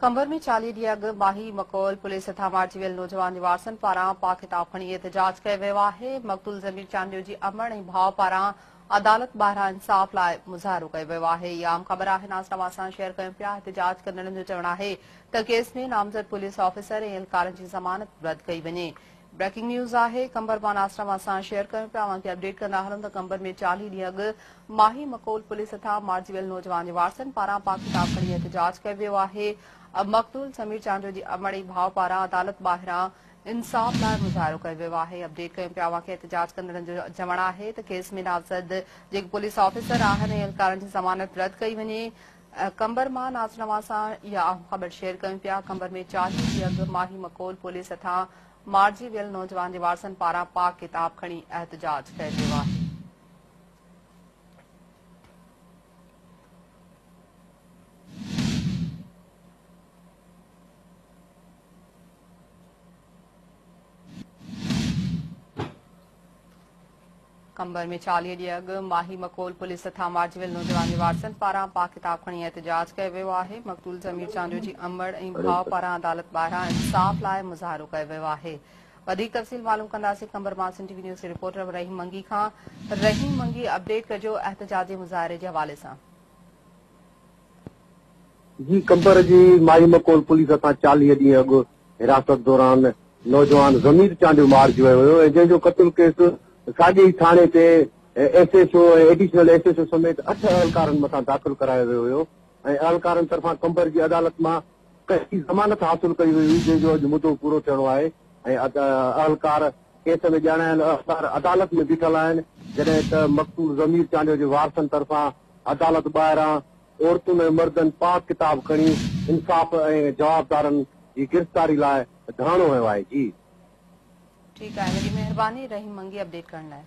कंबर में 40 ॾींहं अॻु माही मकोल पुलिस हथां मारिजी वियल नौजवान निवारसन पारां पा किताब खणी एहतजाज कयो वियो आहे। मक़तूल ज़मीर चांडियो जी अमड़ ऐं भाउ पारां अदालत ॿाहिरां इंसाफ़ लाइ मुज़ाहिरो कयो वियो आहे। इहा आम ख़बर आहे, नाज़ सां शेयर कयूं पिया। एहतजाज कंदड़नि जो चवणु आहे त केस में नामज़द पुलिस ऑफिसर ऐं एहलकारनि जी ज़मानत रद्द कई वञे। ब्रेकिंग न्यूज़ आहे, कंबर मां नाज़ सां शेयर कयूं पिया। अवां खे अपडेट कंदा हलूं त कंबर में 40 ॾींहं अॻु माही मकोल पुलिस हथां मारिजी वियल नौजवान निवारसन पारां पा किताब खणी एहतजाज कयो वियो आहे। मक़तूल ज़मीर चांडियो जी अमड़ ऐं भाउ पारां अदालत ॿाहिरां इंसाफ़ लाइ मुज़ाहिरो कयो वियो आहे। अपडेट कयूं पिया। अवां खे एहतजाज कंदड़नि जो चवणु आहे त केस में नामज़द जेके पुलिस ऑफिसर आहिनि ऐं एहलकारनि जी ज़मानत रद्द कई वञे। कंबर मां नाज़ सां इहा अहम ख़बर शेयर कयूं पिया। कंबर में 40 ॾींहं अॻु माही मकोल पुलिस हथां मारिजी वियल नौजवान निवारसन पारां पाक किताब खणी एहतजाज कयो वियो आहे। कंबर में 40 ॾींहं अॻु माही मकोल पुलिस हथां मारिजी वियल नौजवान निवारसन पारां पा किताब खणी एहतजाज कयो वियो आहे। मक़तूल ज़मीर चांडियो जी अमड़ ऐं भाउ पारां अदालत ॿाहिरां इंसाफ़ लाइ मुज़ाहिरो कयो वियो आहे। वधीक तफ़सील मालूम कंदासीं कंबर मां सिंध टीवी न्यूज़ रिपोर्टर रहीम मंगी खां। रहीम मंगी, अपडेट कजो एहतजाजी मुज़ाहिरे जे हवाले सां। जी, कंबर जी माही मकोल पुलिस हथां 40 ॾींहं अॻु हिरासत दौरान नौजवान ज़मीर चांडियो मारिजी वियो हुयो ऐं जंहिंजो क़त्ल केस साॻे थाणे ते एसएचओ ऐं एडिशनल एसएचओ समेत 8 अहलकारनि मथां दाख़िल करायो वियो हुयो ऐं अहलकारनि तरफ़ां कंबर जी अदालत मां कई ज़मानत हासिल कई वई हुई, जंहिंजो अॼु मुदो पूरो थियणो आहे ऐं अहलकार केस में ॼाणायल अहलकार अदालत में बीठल आहिनि, जॾहिं त मक़तूल ज़मीर चांडियो जे वारसनि तरफ़ां अदालत ॿाहिरां औरतुनि ऐं मर्दनि पाक किताब खणी इंसाफ़ ऐं जवाबदारनि जी गिरफ़्तारी लाइ धरणो वियो आहे। जी ठीकु आहे, वॾी महिरबानी रहीम मंगी अपडेट करण लाइ।